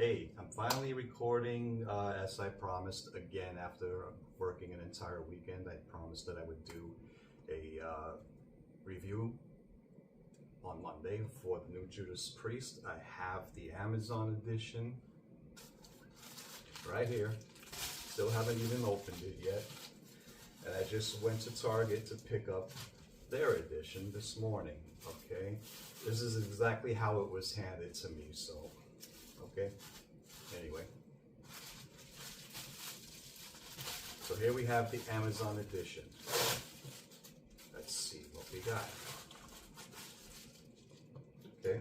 Hey, I'm finally recording as I promised again after working an entire weekend. I promised that I would do a review on Monday for the new Judas Priest. I have the Amazon edition right here. Still haven't even opened it yet. And I just went to Target to pick up their edition this morning, okay? This is exactly how it was handed to me, so, okay? Anyway. So here we have the Amazon edition. Let's see what we got. Okay.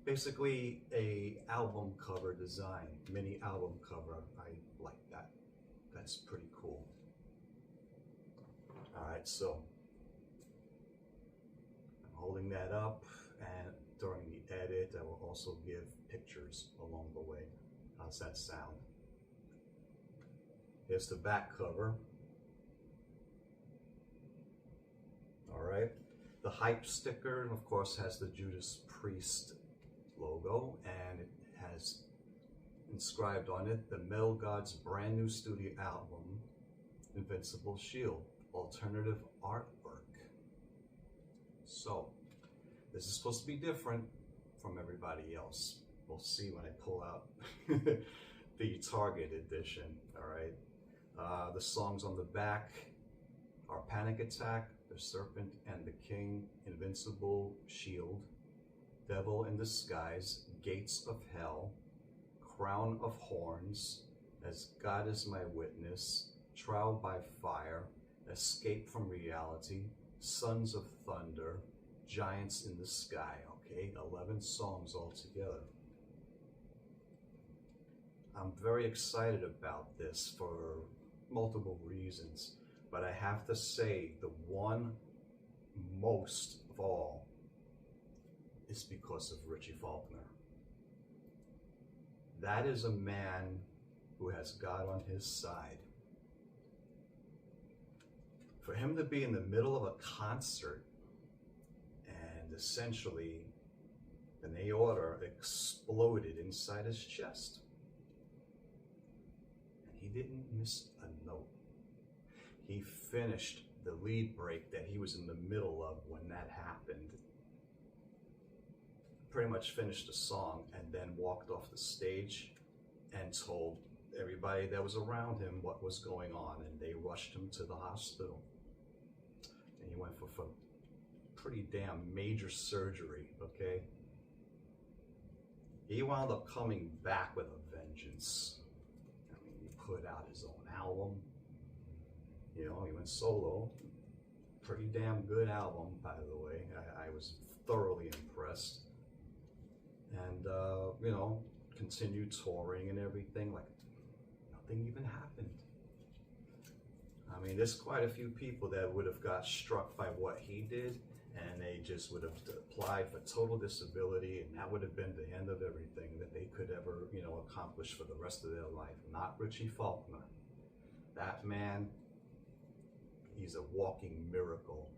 Basically a album cover design, mini album cover. I like that. That's pretty cool. All right, so I'm holding that up, and during the edit, I will also give pictures along the way. How's that sound? Here's the back cover. All right. The hype sticker, of course, has the Judas Priest logo, and it has inscribed on it the Metal Gods' brand new studio album, Invincible Shield, alternative artwork. So, this is supposed to be different from everybody else. We'll see when I pull out the Target edition, all right? The songs on the back are Panic Attack, The Serpent and the King, Invincible Shield, Devil in Disguise, Gates of Hell, Crown of Horns, As God Is My Witness, Trial by Fire, Escape from Reality, Sons of Thunder, Giants in the Sky, okay? 11 songs altogether. I'm very excited about this for multiple reasons, but I have to say the one most of all is because of Richie Faulkner. That is a man who has God on his side. For him to be in the middle of a concert and essentially an aorta exploded inside his chest, and he didn't miss a note. He finished the lead break that he was in the middle of when that happened, pretty much finished the song, and then walked off the stage and told everybody that was around him what was going on, and they rushed him to the hospital. And he went for pretty damn major surgery, okay? He wound up coming back with a vengeance. I mean, he put out his own album. You know, he went solo. Pretty damn good album, by the way. I was thoroughly impressed. And, you know, continued touring and everything like nothing even happened. I mean, there's quite a few people that would have got struck by what he did, and they just would have applied for total disability, and that would have been the end of everything that they could ever, you know, accomplish for the rest of their life. Not Richie Faulkner. That man, he's a walking miracle.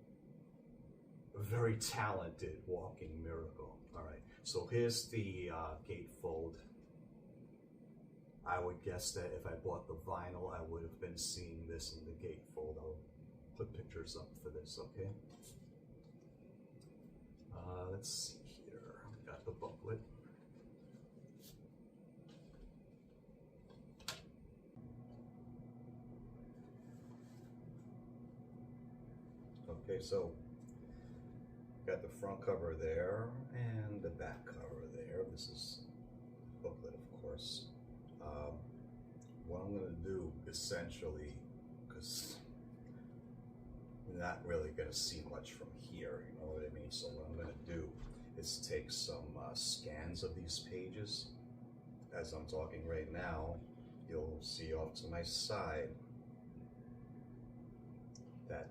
A very talented walking miracle. All right, so here's the gatefold. I would guess that if I bought the vinyl, I would have been seeing this in the gatefold. I'll put pictures up for this, okay? Let's see here. Got the booklet. Okay, so got the front cover there and the back cover there. This is the booklet, of course. What I'm going to do, essentially, because I'm not really going to see much from here, you know what I mean? So what I'm going to do is take some scans of these pages. As I'm talking right now, you'll see off to my side that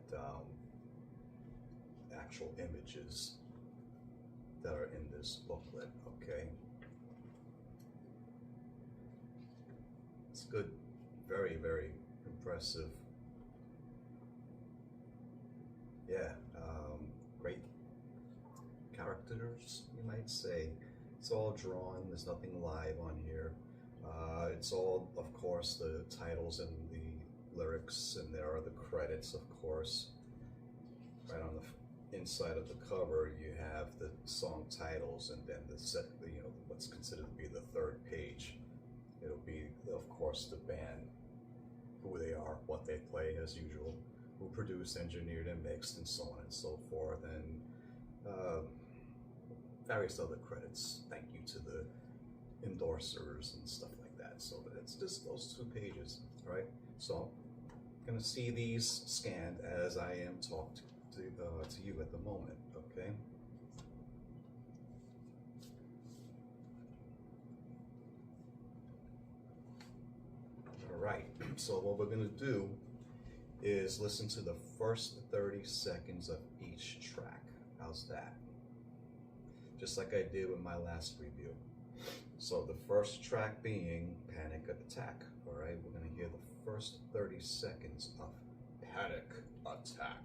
actual images that are in this booklet, okay? It's good, very, very impressive. Yeah, great characters, you might say. It's all drawn. There's nothing live on here. It's all, of course, the titles and the lyrics, and there are the credits, of course. Right on the inside of the cover, you have the song titles, and then what's considered to be the third page. It'll be, of course, the band, who they are, what they play as usual, who produced, engineered, and mixed, and so on and so forth, and various other credits. Thank you to the endorsers and stuff like that. So it's just those 2 pages, all right? So I'm gonna see these scanned as I am talked to you at the moment, okay? All right, so what we're gonna do is listen to the first 30 seconds of each track. How's that? Just like I did with my last review. So the first track being Panic Attack, all right? We're gonna hear the first 30 seconds of Panic Attack.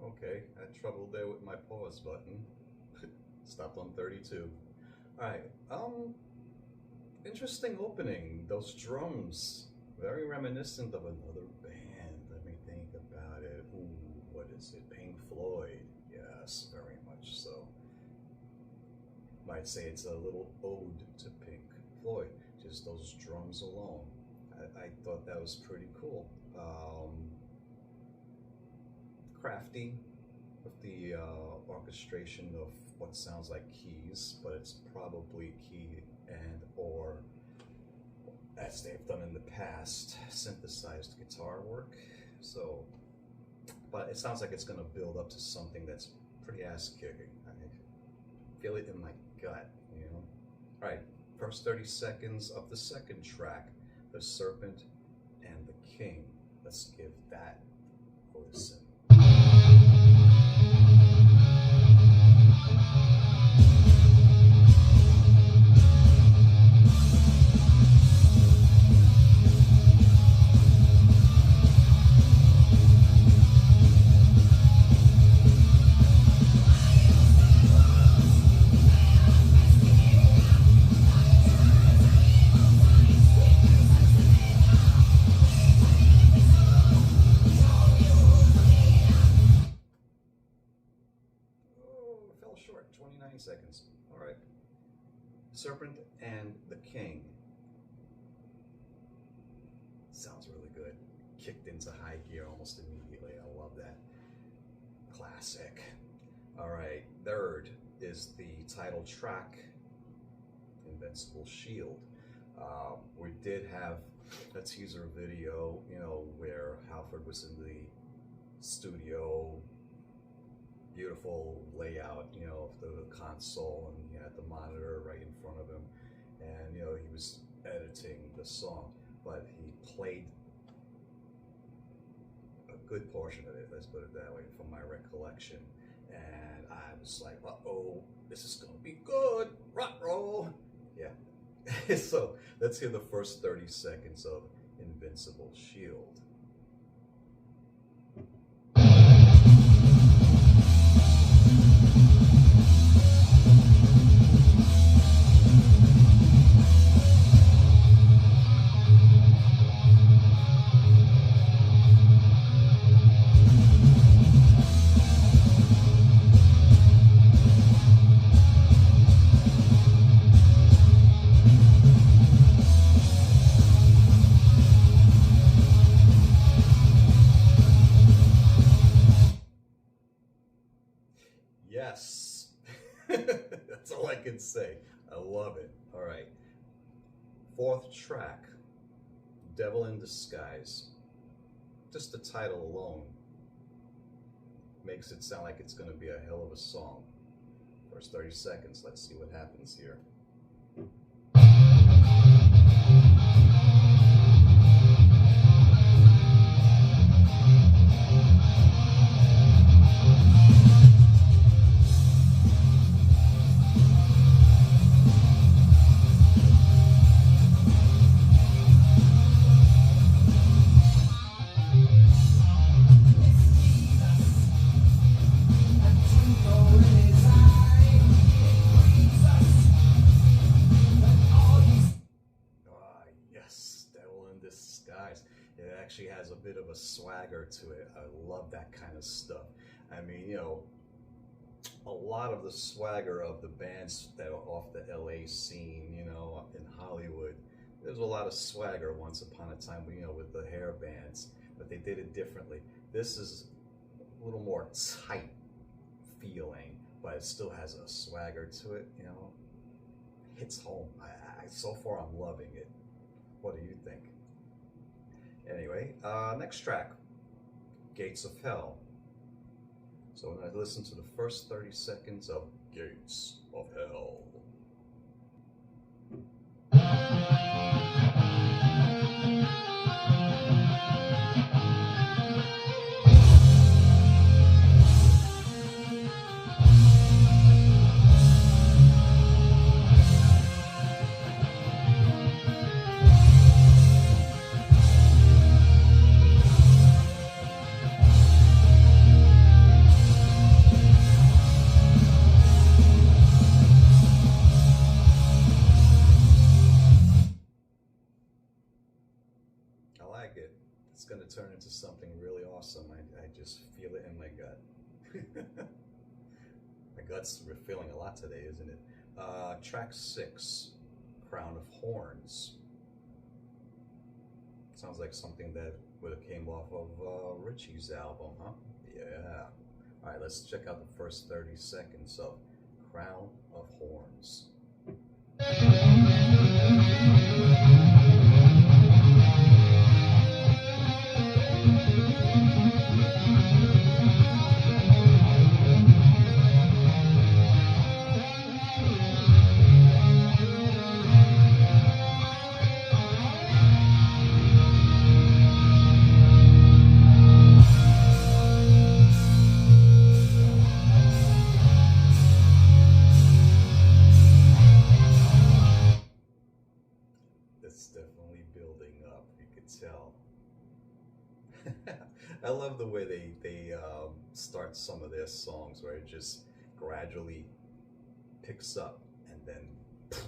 Okay, I had trouble there with my pause button. Stopped on 32. All right, interesting opening. Those drums, very reminiscent of another band. Let me think about it. Ooh, what is it? Pink Floyd. Yes, very much so. Might say it's a little ode to Pink Floyd. Just those drums alone. I thought that was pretty cool. Crafty with the orchestration of what sounds like keys, but it's probably key and or, as they've done in the past, synthesized guitar work. So, but it sounds like it's going to build up to something that's pretty ass-kicking. I feel it in my gut, you know? All right, first 30 seconds of the second track, The Serpent and the King. Let's give that a listen. Short, 29 seconds. All right. Serpent and the King. Sounds really good. Kicked into high gear almost immediately. I love that. Classic. All right. Third is the title track, Invincible Shield. We did have a teaser video, you know, where Halford was in the studio. Beautiful layout, you know, of the console, and he had the monitor right in front of him, and you know, he was editing the song, but he played a good portion of it, let's put it that way, from my recollection, and I was like, uh-oh, this is gonna be good, rock roll. Yeah. So let's hear the first 30 seconds of Invincible Shield. Yes. That's all I can say. I love it. All right. Fourth track, Devil in Disguise. Just the title alone makes it sound like it's going to be a hell of a song. First 30 seconds, let's see what happens here. Disguise. It actually has a bit of a swagger to it. I love that kind of stuff. I mean, you know, a lot of the swagger of the bands that are off the LA scene, you know, in Hollywood, there's a lot of swagger once upon a time, you know, with the hair bands, but they did it differently. This is a little more tight feeling, but it still has a swagger to it, you know. Hits home. So far I'm loving it. What do you think? Anyway, next track, Gates of Hell. So when I listen to the first 30 seconds of Gates of Hell. It's going to turn into something really awesome. I just feel it in my gut. My gut's feeling a lot today, isn't it? Track 6, Crown of Horns. Sounds like something that would have came off of Richie's album, huh? Yeah. All right, let's check out the first 30 seconds of Crown of Horns. Definitely building up, you could tell. I love the way they start some of their songs, where it just gradually picks up and then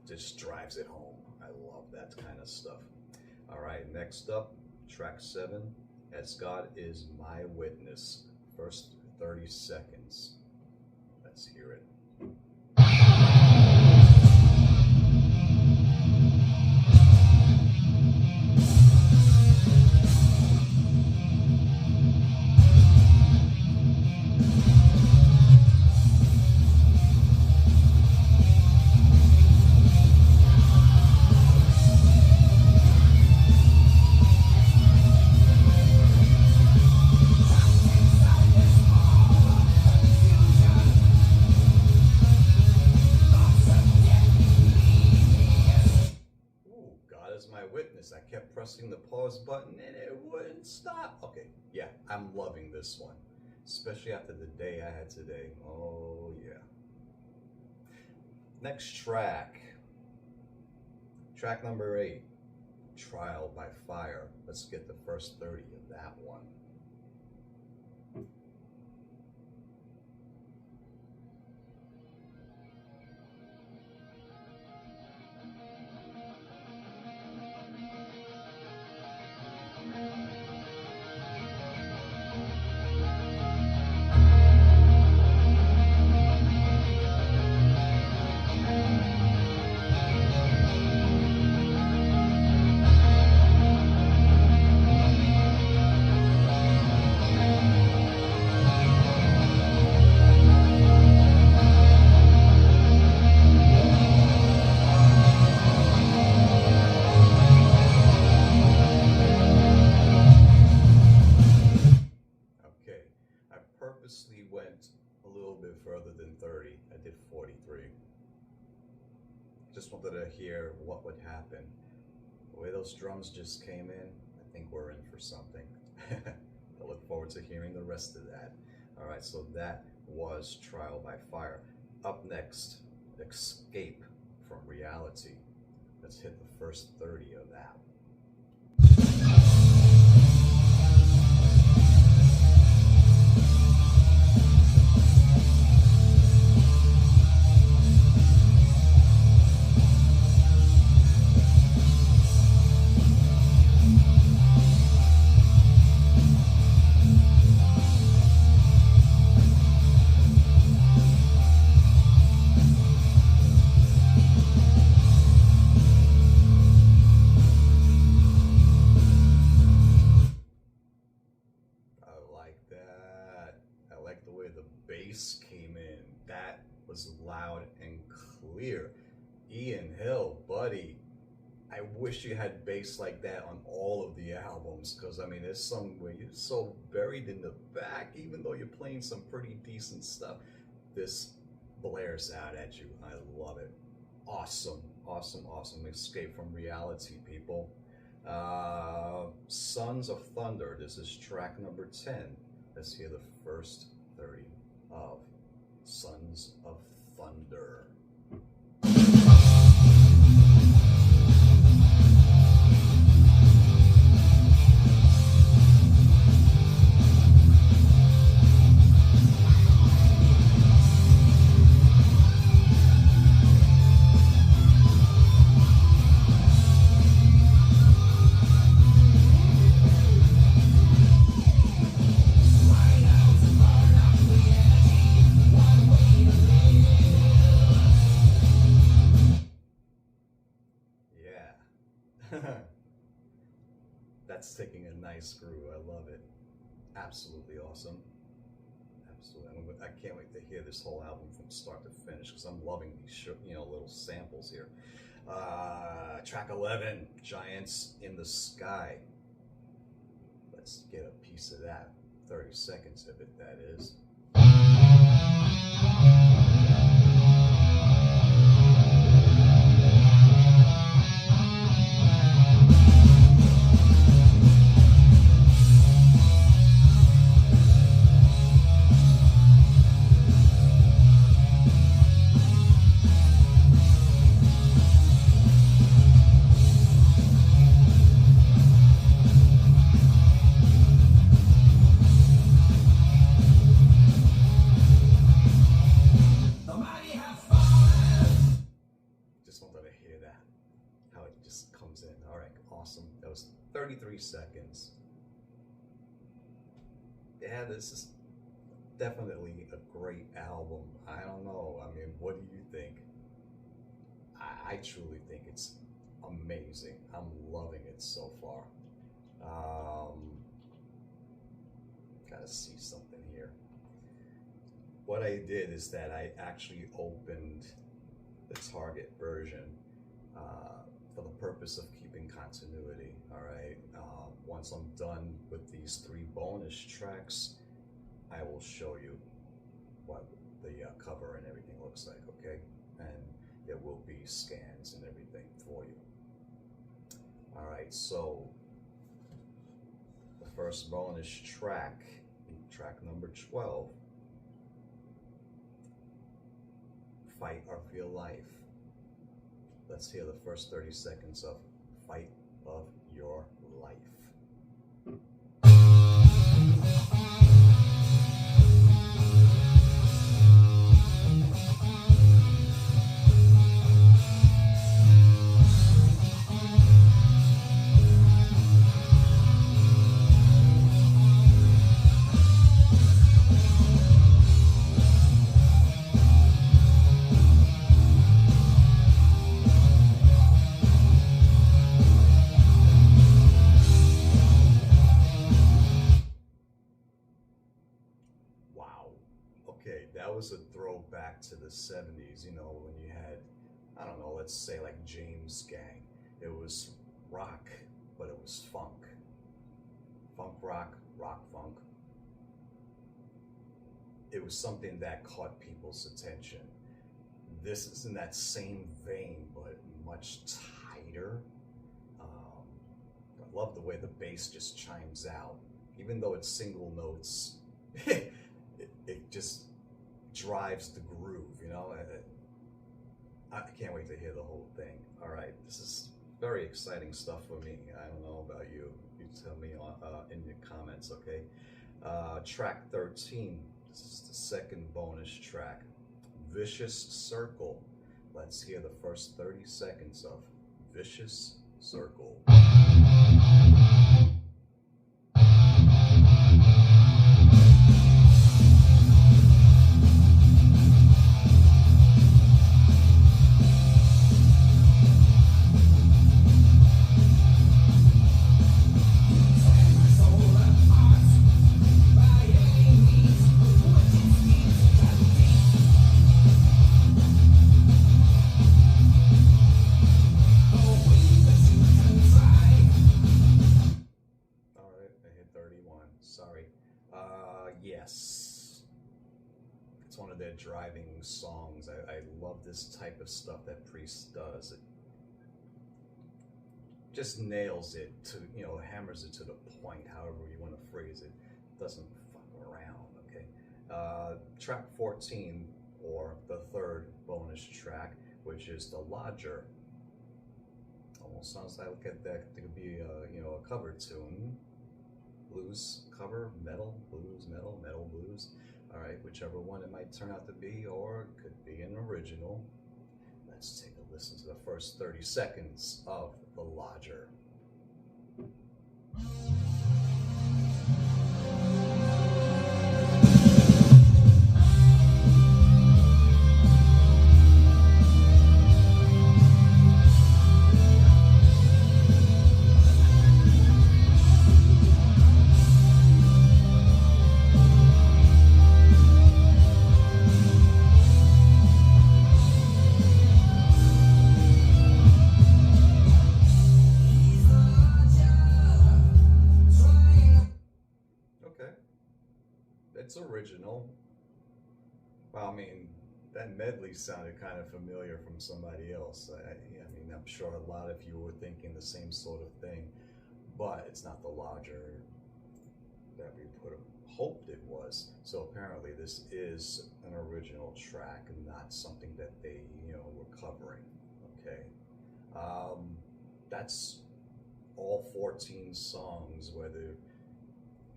just drives it home. I love that kind of stuff. All right, next up, track 7, As God Is My Witness. First 30 seconds. Let's hear it. I kept pressing the pause button and it wouldn't stop. Okay, yeah, I'm loving this one, especially after the day I had today. Oh yeah. Next track, track number 8, Trial by Fire. Let's get the first 30 of that one. than 30. I did 43. Just wanted to hear what would happen. The way those drums just came in, I think we're in for something. I look forward to hearing the rest of that. All right, so that was Trial by Fire. Up next, Escape from Reality. Let's hit the first 30 of that. Bass came in. That was loud and clear. Ian Hill, buddy, I wish you had bass like that on all of the albums, because I mean, there's some where you're so buried in the back, even though you're playing some pretty decent stuff, this blares out at you. I love it. Awesome, awesome, awesome. Escape from Reality, people. Sons of Thunder, this is track number 10. Let's hear the first 30 of Sons of Thunder. That's taking a nice groove. I love it. Absolutely awesome. Absolutely. I can't wait to hear this whole album from start to finish, because I'm loving these little samples here. Track 11, Giants in the Sky. Let's get a piece of that. 30 seconds of it, that is. How it just comes in. All right, awesome. That was 33 seconds. Yeah, this is definitely a great album. I don't know. I mean, what do you think? I truly think it's amazing. I'm loving it so far. Gotta see something here. What I did is that I actually opened the Target version for the purpose of keeping continuity. All right. Once I'm done with these 3 bonus tracks, I will show you what the cover and everything looks like. Okay, and there will be scans and everything for you. All right. So the first bonus track, track number 12, Fight of Your Life. Let's hear the first 30 seconds of Fight of Your Life. That was a throwback to the 70s, when you had, I don't know, let's say like James Gang. It was rock, but it was funk. Funk rock, rock funk. it was something that caught people's attention. This is in that same vein, but much tighter. I love the way the bass just chimes out. Even though it's single notes, it just drives the groove, you know? I can't wait to hear the whole thing. All right, this is very exciting stuff for me. I don't know about you. You tell me in the comments, okay? Track 13, this is the second bonus track, Vicious Circle. Let's hear the first 30 seconds of Vicious Circle. Sorry. Yes. It's one of their driving songs. I love this type of stuff that Priest does. It just nails it to, you know, hammers it to the point, however you want to phrase it. Doesn't fuck around, okay? Track 14, or the third bonus track, which is The Lodger. Almost sounds like that could be a cover tune. Blues cover, metal, blues, metal, metal, blues. All right, whichever one it might turn out to be, or it could be an original. Let's take a listen to the first 30 seconds of The Lodger. It's original. Well, I mean, that medley sounded kind of familiar from somebody else. I mean, I'm sure a lot of you were thinking the same sort of thing, but it's not The Lodger that we hoped it was. So apparently this is an original track and not something that they, were covering, okay? That's all 14 songs, whether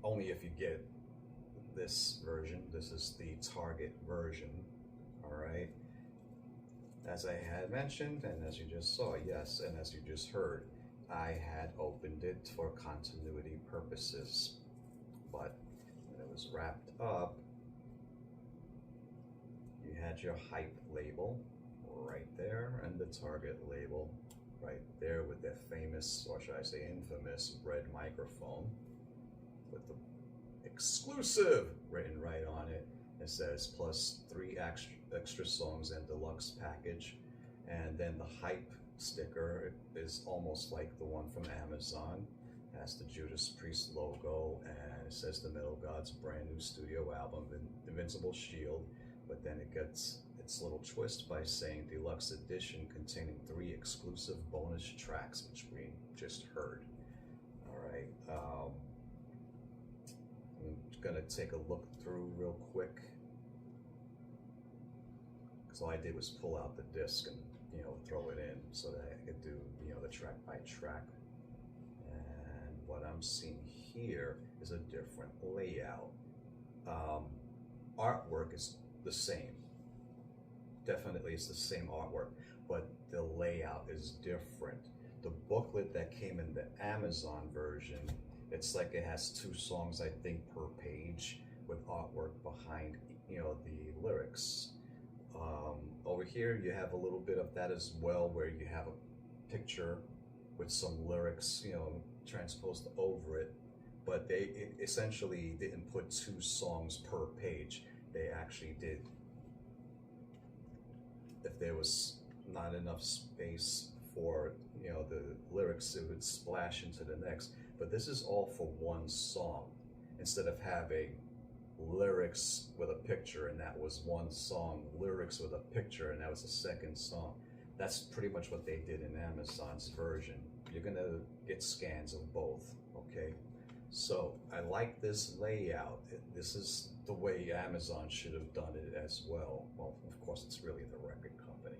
only if you get this version. This is the Target version, all right? As I had mentioned, and as you just saw, yes, and as you just heard, I had opened it for continuity purposes, but when it was wrapped up, you had your hype label right there and the Target label right there with their famous, or should I say infamous, red microphone with the exclusive written right on it. It says plus 3 extra songs and deluxe package, and then the hype sticker is almost like the one from Amazon. It has the Judas Priest logo, and it says the Metal Gods brand new studio album, Invincible Shield, but then it gets its little twist by saying deluxe edition containing 3 exclusive bonus tracks, which we just heard. All right. I'm gonna take a look through real quick, because all I did was pull out the disc and throw it in so that I could do the track by track. And what I'm seeing here is a different layout. Artwork is the same. Definitely it's the same artwork, but the layout is different. The booklet that came in the Amazon version, it's like it has 2 songs, I think, per page with artwork behind, the lyrics. Over here, you have a little bit of that as well, where you have a picture with some lyrics, transposed over it. But they essentially didn't put 2 songs per page. They actually did. If there was not enough space for, the lyrics, it would splash into the next. But this is all for 1 song, instead of having lyrics with a picture, and that was one song, lyrics with a picture, and that was the second song. That's pretty much what they did in Amazon's version. You're gonna get scans of both, okay? So I like this layout. This is the way Amazon should have done it as well. Well, of course, it's really the record company,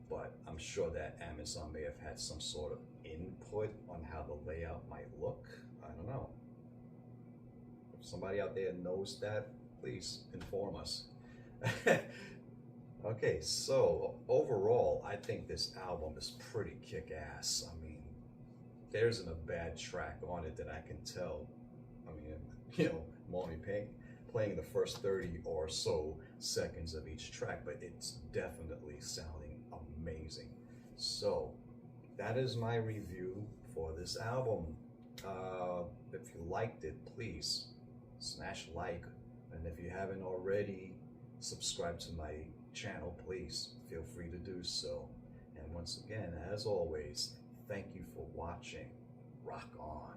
but I'm sure that Amazon may have had some sort of input on how the layout might look. I don't know. If somebody out there knows that, please inform us. Okay, so overall, I think this album is pretty kick-ass. I mean, there isn't a bad track on it that I can tell. I mean, you know, I'm only playing the first 30 or so seconds of each track, but it's definitely sounding amazing. So that is my review for this album. If you liked it, please smash like, and if you haven't already subscribed to my channel, please feel free to do so. And once again, as always, thank you for watching. Rock on.